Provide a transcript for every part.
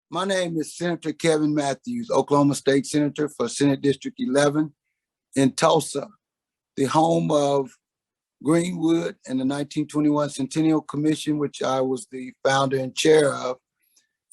My name is Senator Kevin Matthews, Oklahoma State Senator for Senate District 11 in Tulsa, the home of Greenwood and the 1921 Centennial Commission, which I was the founder and chair of.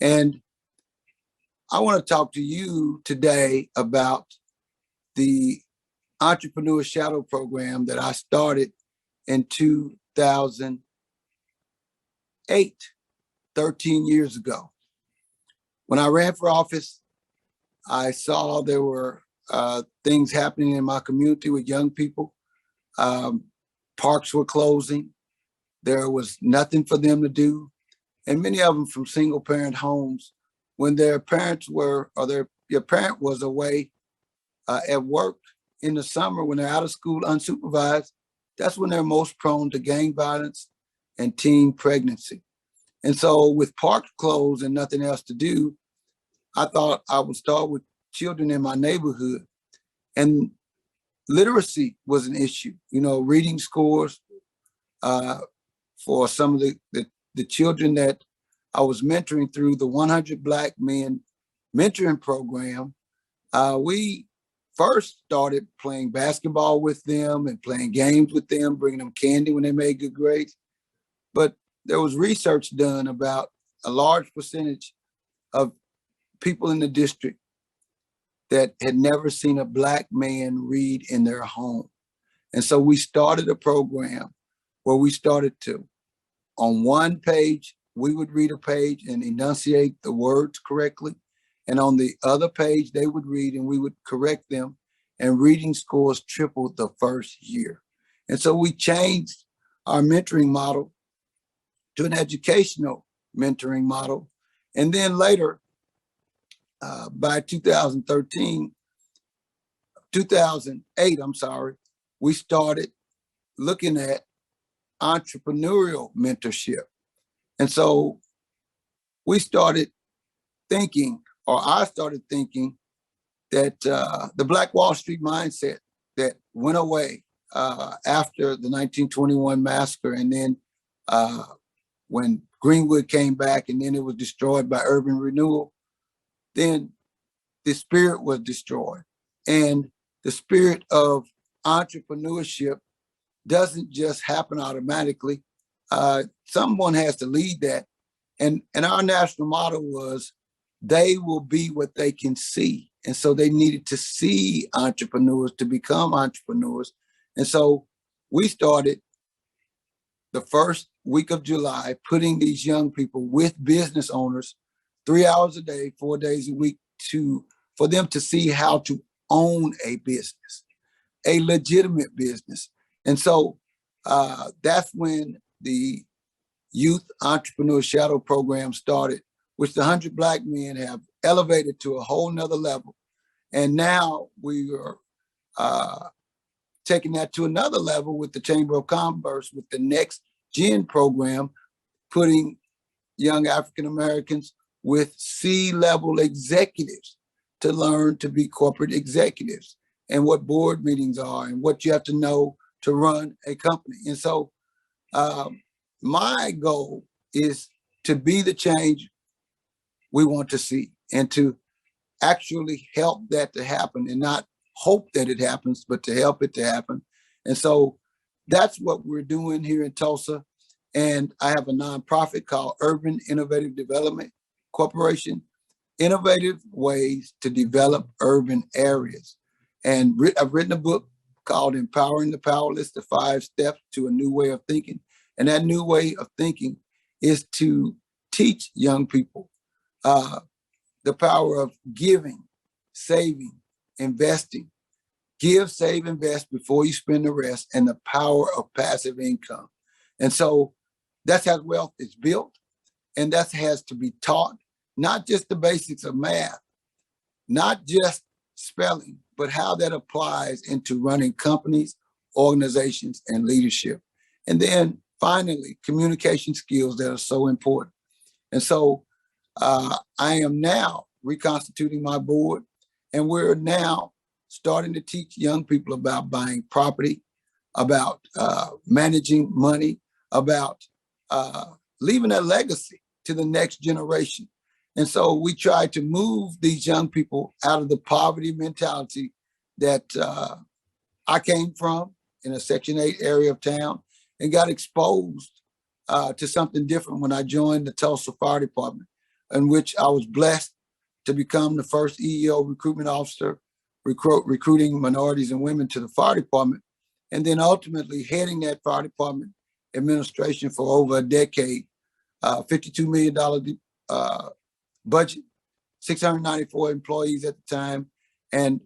And I want to talk to you today about the Entrepreneur Shadow program that I started in 2008, 13 years ago. When I ran for office, I saw there were things happening in my community with young people. Parks were closing. There was nothing for them to do. And many of them from single parent homes, when their parents were, or your parent was away at work in the summer, when they're out of school unsupervised, that's when they're most prone to gang violence and teen pregnancy. And so with parks closed and nothing else to do, I thought I would start with children in my neighborhood. And literacy was an issue, reading scores for some of the children that I was mentoring through the 100 Black Men mentoring program. We first started playing basketball with them and playing games with them, bringing them candy when they made good grades. But there was research done about a large percentage of people in the district that had never seen a Black man read in their home. And so we started a program where we started to, on one page, we would read a page and enunciate the words correctly. And on the other page, they would read and we would correct them. And reading scores tripled the first year. And so we changed our mentoring model to an educational mentoring model. And then later, by 2008, we started looking at entrepreneurial mentorship. And so we started thinking, or I started thinking, that the Black Wall Street mindset that went away after the 1921 massacre, and then when Greenwood came back and then it was destroyed by urban renewal, then the spirit was destroyed. And the spirit of entrepreneurship doesn't just happen automatically. Someone has to lead that. And our national motto was, they will be what they can see. And so they needed to see entrepreneurs to become entrepreneurs. And so we started the first week of July putting these young people with business owners 3 hours a day, 4 days a week, for them to see how to own a business, a legitimate business. And so that's when the Youth Entrepreneur Shadow program started, which the 100 Black men have elevated to a whole nother level. And now we are taking that to another level with the Chamber of Commerce, with the Next Gen program, putting young African Americans with C-level executives to learn to be corporate executives and what board meetings are and what you have to know to run a company. And so my goal is to be the change we want to see and to actually help that to happen, and not hope that it happens, but to help it to happen. And so that's what we're doing here in Tulsa. And I have a nonprofit called Urban Innovative Development Corporation, innovative ways to develop urban areas. And I've written a book called Empowering the Powerless, the 5 Steps to a New Way of Thinking. And that new way of thinking is to teach young people the power of giving, saving, investing. Give, save, invest before you spend the rest, and the power of passive income. And so that's how wealth is built, and that has to be taught, not just the basics of math, not just spelling, but how that applies into running companies, organizations, and leadership. And then finally, communication skills that are so important. And so I am now reconstituting my board, and we're now starting to teach young people about buying property, about managing money, about leaving a legacy to the next generation. And so we tried to move these young people out of the poverty mentality that I came from in a Section 8 area of town, and got exposed to something different when I joined the Tulsa Fire Department, in which I was blessed to become the first EEO recruitment officer, recruiting minorities and women to the fire department, and then ultimately heading that fire department administration for over a decade, $52 million budget, 694 employees at the time. And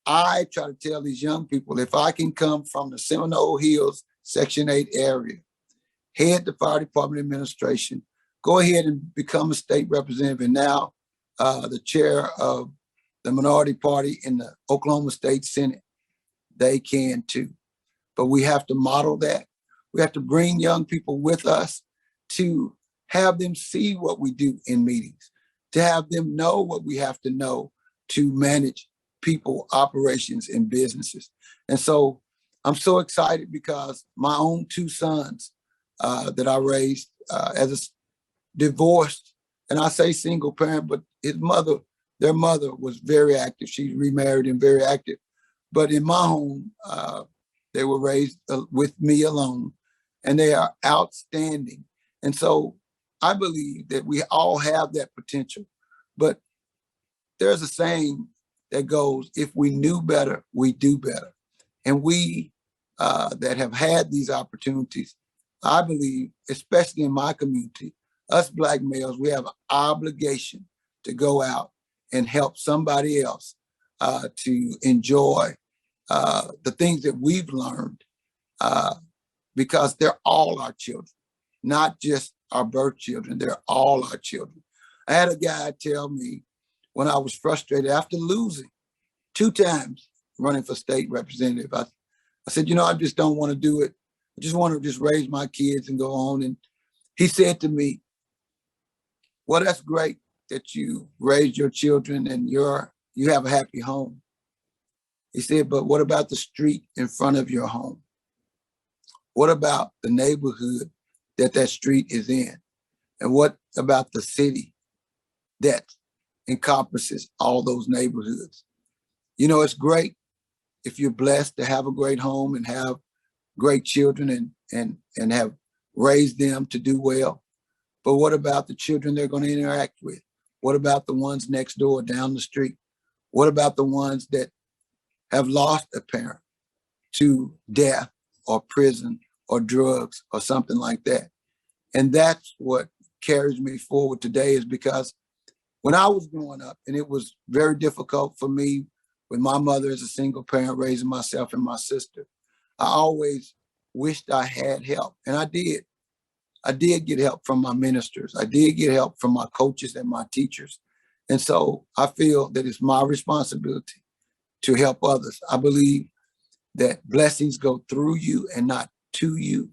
I try to tell these young people, if I can come from the Seminole Hills Section 8 area, head the fire department administration, go ahead and become a state representative, and now the chair of the minority party in the Oklahoma State Senate, they can too. But we have to model that. We have to bring young people with us to have them see what we do in meetings, to have them know what we have to know to manage people, operations, and businesses. And so I'm so excited because my own two sons that I raised as a divorced, and I say single parent, but their mother was very active. She's remarried and very active. But in my home, they were raised with me alone, and they are outstanding. And so I believe that we all have that potential. But there's a saying that goes, if we knew better, we do better. And we that have had these opportunities, I believe, especially in my community, us Black males, we have an obligation to go out and help somebody else to enjoy the things that we've learned, because they're all our children, not just our birth children, they're all our children. I had a guy tell me when I was frustrated after losing 2 times running for state representative, I said, I just don't want to do it. I just want to just raise my kids and go on. And he said to me, well, that's great that you raised your children and you have a happy home. He said, but what about the street in front of your home? What about the neighborhood that street is in? And what about the city that encompasses all those neighborhoods? It's great if you're blessed to have a great home and have great children and have raised them to do well. But what about the children they're going to interact with? What about the ones next door down the street? What about the ones that have lost a parent to death or prison or drugs or something like that? And that's what carries me forward today, is because when I was growing up, and it was very difficult for me with my mother as a single parent raising myself and my sister, I always wished I had help. And I did. I did get help from my ministers. I did get help from my coaches and my teachers. And so I feel that it's my responsibility to help others. I believe that blessings go through you and not to you.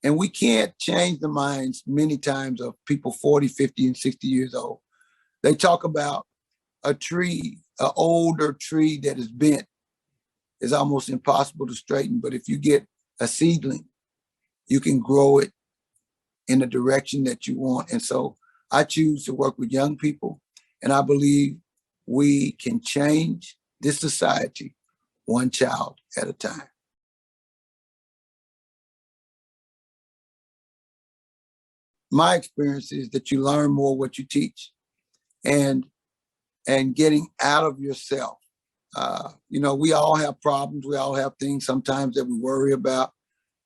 And we can't change the minds many times of people 40, 50, and 60 years old. They talk about a tree, an older tree that is bent is almost impossible to straighten. But if you get a seedling, you can grow it in the direction that you want. And so I choose to work with young people, and I believe we can change this society one child at a time. My experience is that you learn more what you teach, and getting out of yourself. We all have problems. We all have things sometimes that we worry about.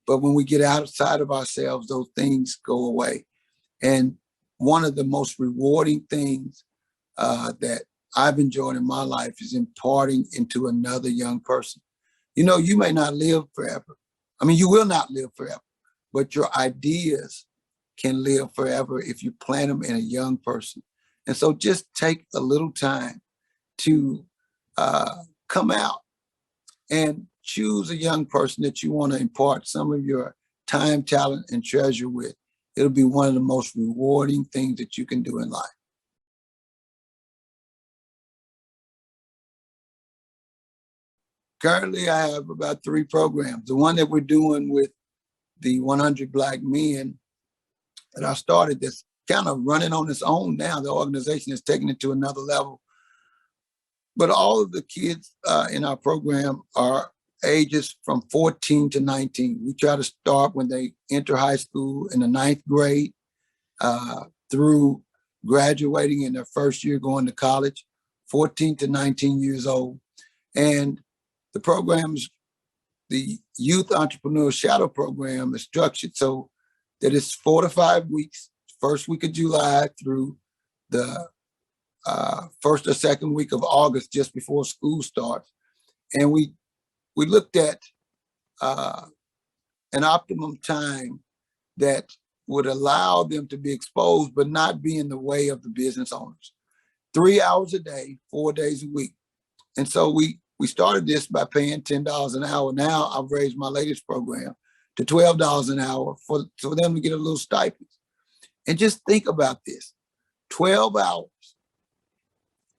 But when we get outside of ourselves, those things go away. And one of the most rewarding things that I've enjoyed in my life is imparting into another young person. You may not live forever. I mean, you will not live forever, but your ideas can live forever if you plant them in a young person. And so just take a little time to come out and choose a young person that you want to impart some of your time, talent, and treasure with. It'll be one of the most rewarding things that you can do in life. Currently, I have about 3 programs. The one that we're doing with the 100 Black men that I started this kind of running on its own now. The organization is taking it to another level. But all of the kids in our program are ages from 14 to 19. We try to start when they enter high school in the 9th grade through graduating in their first year going to college, 14 to 19 years old. And the program's, the Youth Entrepreneurship Shadow program is structured so that it's 4 to 5 weeks, first week of July through the first or second week of August, just before school starts. And we looked at an optimum time that would allow them to be exposed, but not be in the way of the business owners. 3 hours a day, 4 days a week. And so we started this by paying $10 an hour. Now I've raised my latest program to $12 an hour for them to get a little stipend. And just think about this, 12 hours,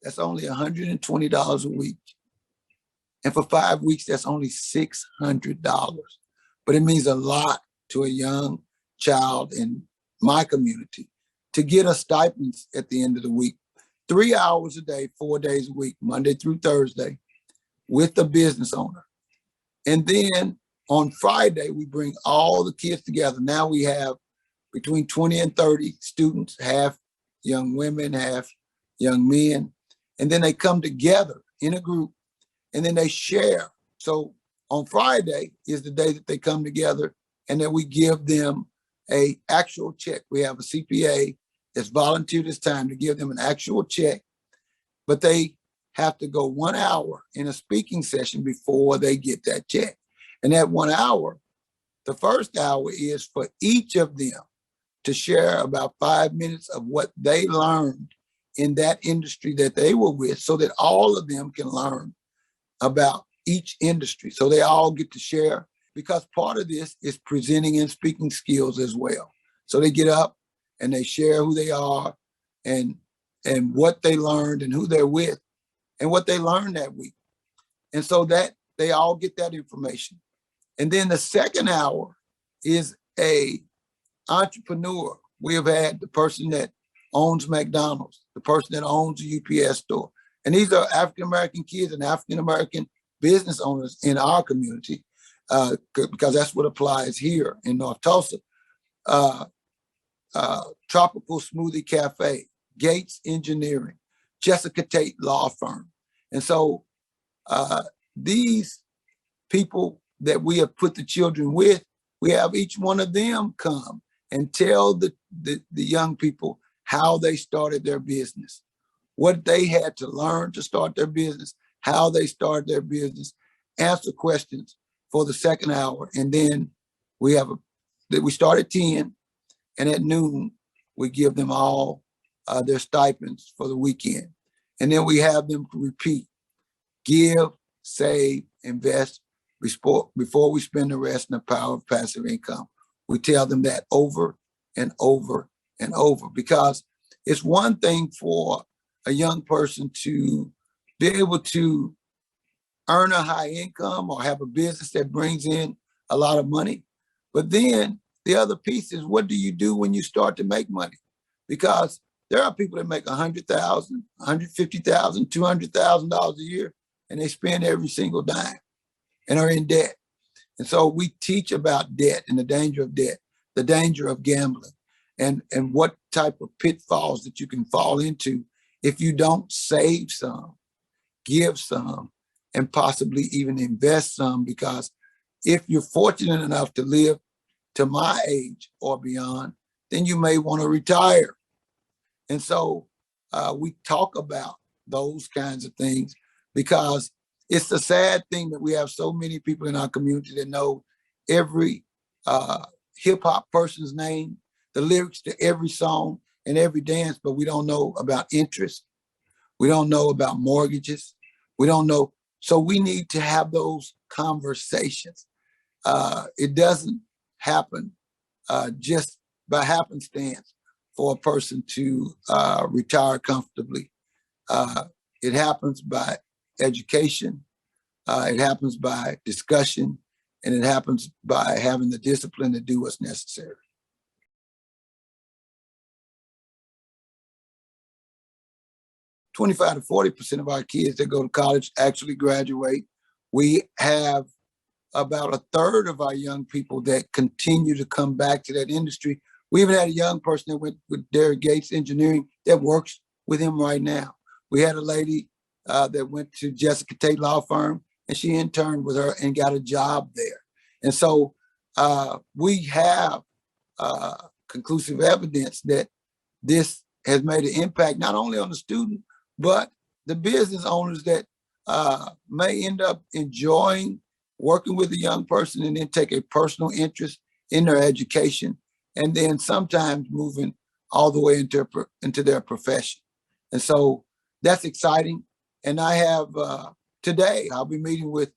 that's only $120 a week. And for 5 weeks, that's only $600. But it means a lot to a young child in my community to get a stipend at the end of the week. 3 hours a day, 4 days a week, Monday through Thursday, with the business owner. And then on Friday, we bring all the kids together. Now we have between 20 and 30 students, half young women, half young men. And then they come together in a group and then they share. So on Friday is the day that they come together, and then we give them an actual check. We have a CPA that's volunteered his time to give them an actual check, but they have to go 1 hour in a speaking session before they get that check. And that 1 hour, the first hour is for each of them to share about 5 minutes of what they learned in that industry that they were with, so that all of them can learn about each industry. So they all get to share, because part of this is presenting and speaking skills as well. So they get up and they share who they are and what they learned and who they're with and what they learned that week. And so that they all get that information. And then the second hour is a entrepreneur. We have had the person that owns McDonald's, the person that owns a UPS store. And these are African-American kids and African-American business owners in our community, because that's what applies here in North Tulsa. Tropical Smoothie Cafe, Gates Engineering, Jessica Tate Law Firm. And so these people that we have put the children with, we have each one of them come and tell the young people how they started their business, what they had to learn to start their business, how they started their business, answer questions for the second hour. And then we start at 10, and at noon, we give them all their stipends for the weekend. And then we have them repeat, give, save, invest, before we spend the rest in the power of passive income. We tell them that over and over and over, because it's one thing for a young person to be able to earn a high income or have a business that brings in a lot of money. But then the other piece is, what do you do when you start to make money? Because there are people that make $100,000, $150,000, $200,000 a year, and they spend every single dime and are in debt. And so we teach about debt and the danger of debt, the danger of gambling, and what type of pitfalls that you can fall into if you don't save some, give some, and possibly even invest some. Because if you're fortunate enough to live to my age or beyond, then you may want to retire. And so we talk about those kinds of things, because it's the sad thing that we have so many people in our community that know every hip hop person's name, the lyrics to every song and every dance, but we don't know about interest. We don't know about mortgages. We don't know. So we need to have those conversations. It doesn't happen just by happenstance for a person to retire comfortably. It happens by education. It happens by discussion, and it happens by having the discipline to do what's necessary. 25 to 40% of our kids that go to college actually graduate. We have about a third of our young people that continue to come back to that industry. We even had a young person that went with Derek Gates Engineering that works with him right now. We had a lady that went to Jessica Tate Law Firm, and she interned with her and got a job there. And so we have conclusive evidence that this has made an impact not only on the student, but the business owners that may end up enjoying working with a young person and then take a personal interest in their education, and then sometimes moving all the way into their profession. And so that's exciting. And I have today, I'll be meeting with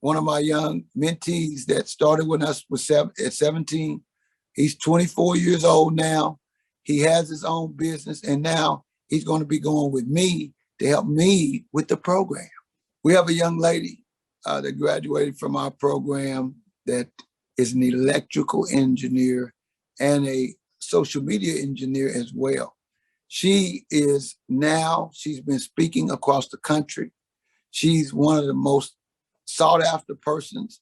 one of my young mentees that started with us at 17. He's 24 years old now. He has his own business, and now he's going to be going with me to help me with the program. We have a young lady that graduated from our program that is an electrical engineer and a social media engineer as well. She's been speaking across the country. She's one of the most sought after persons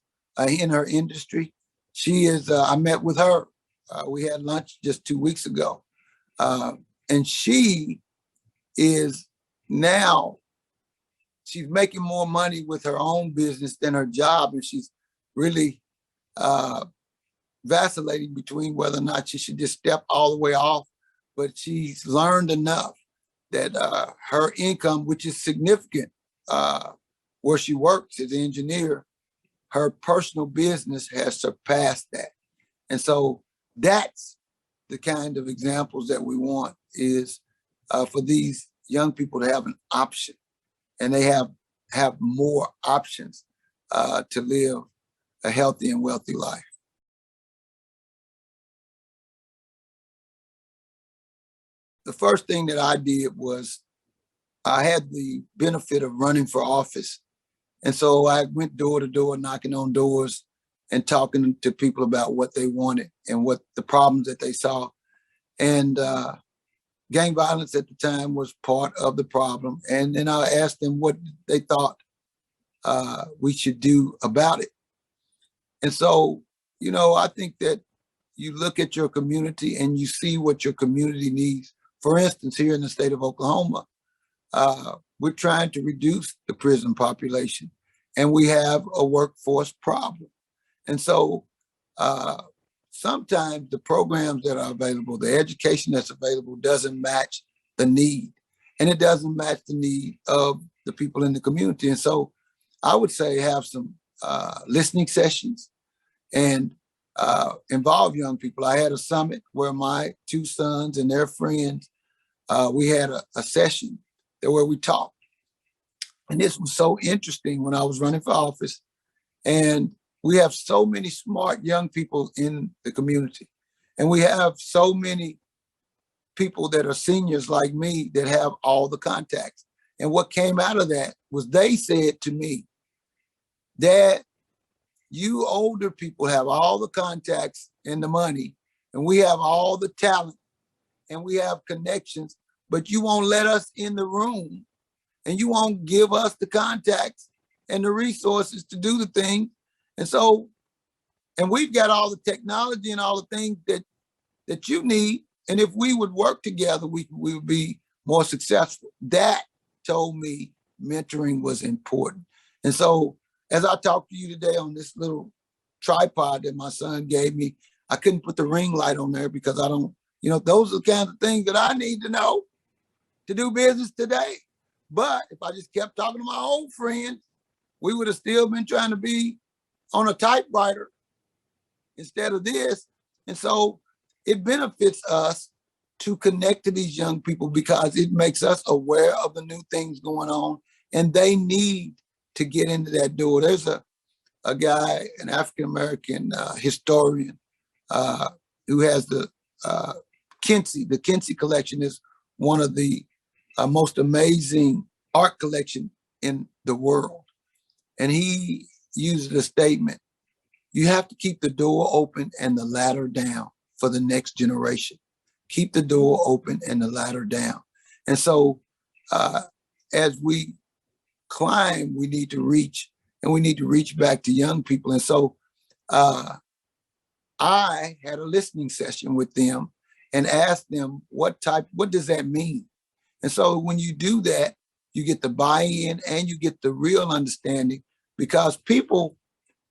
in her industry. She is, I met with her. We had lunch just 2 weeks ago. And she is now, she's making more money with her own business than her job. And she's really vacillating between whether or not she should just step all the way off. But she's learned enough that her income, which is significant, where she works as an engineer, her personal business has surpassed that. And so that's the kind of examples that we want, is for these young people to have an option, and they have more options to live a healthy and wealthy life. The first thing that I did was I had the benefit of running for office. And so I went door to door, knocking on doors and talking to people about what they wanted and what the problems that they saw. And gang violence at the time was part of the problem. And then I asked them what they thought we should do about it. And so, I think that you look at your community and you see what your community needs. For instance, here in the state of Oklahoma, we're trying to reduce the prison population, and we have a workforce problem. And so sometimes the programs that are available, the education that's available, doesn't match the need, and it doesn't match the need of the people in the community. And so I would say have some listening sessions and involve young people. I had a summit where my two sons and their friends, we had a session there where we talked. And this was so interesting when I was running for office. And we have so many smart young people in the community. And we have so many people that are seniors like me that have all the contacts. And what came out of that was they said to me, "Dad, you older people have all the contacts and the money, and we have all the talent, and we have connections, but you won't let us in the room, and you won't give us the contacts and the resources to do the thing. And we've got all the technology and all the things that you need. And if we would work together, we would be more successful." That told me mentoring was important. And so as I talk to you today on this little tripod that my son gave me, I couldn't put the ring light on there because I don't, those are the kinds of things that I need to know to do business today. But if I just kept talking to my old friends, we would have still been trying to be on a typewriter instead of this. And so it benefits us to connect to these young people because it makes us aware of the new things going on, and they need to get into that door. There's a guy, an African-American historian who has the Kinsey. The Kinsey collection is one of the most amazing art collection in the world. And he uses a statement: you have to keep the door open and the ladder down for the next generation. Keep the door open and the ladder down. And so uh, as we climb, we need to reach, and we need to reach back to young people. And so I had a listening session with them and asked them what does that mean? And so when you do that, you get the buy-in and you get the real understanding, because people,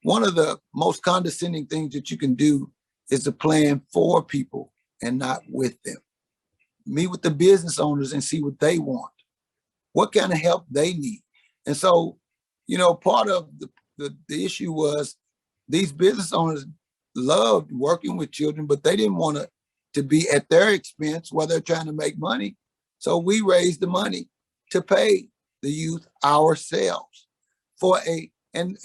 one of the most condescending things that you can do is to plan for people and not with them. Meet with the business owners and see what they want, what kind of help they need. And so, part of the issue was these business owners loved working with children, but they didn't want to be at their expense while they're trying to make money. So we raised the money to pay the youth ourselves and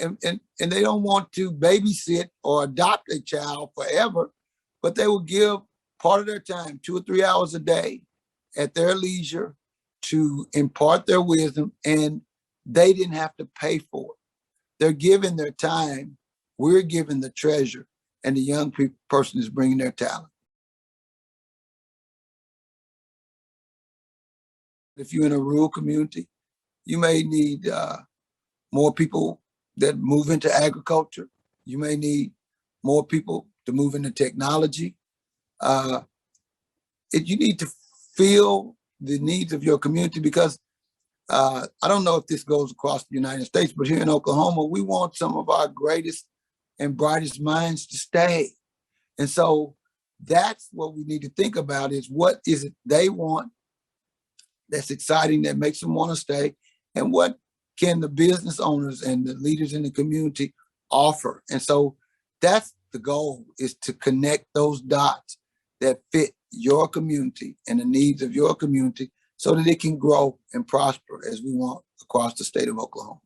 they don't want to babysit or adopt a child forever, but they will give part of their time, 2 or 3 hours a day at their leisure, to impart their wisdom, and they didn't have to pay for it. They're giving their time, we're giving the treasure, and the young person is bringing their talent. If you're in a rural community, you may need more people that move into agriculture. You may need more people to move into technology. You need to feel the needs of your community, because I don't know if this goes across the United States, but here in Oklahoma, we want some of our greatest and brightest minds to stay. And so that's what we need to think about, is what is it they want that's exciting, that makes them want to stay, and what can the business owners and the leaders in the community offer. And so that's the goal, is to connect those dots that fit your community and the needs of your community, so that it can grow and prosper as we want across the state of Oklahoma.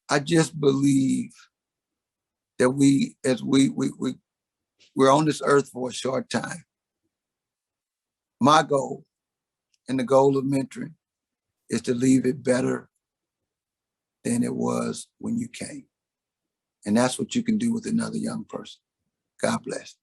I just believe that we're on this earth for a short time. My goal, and the goal of mentoring, is to leave it better than it was when you came. And that's what you can do with another young person. God bless.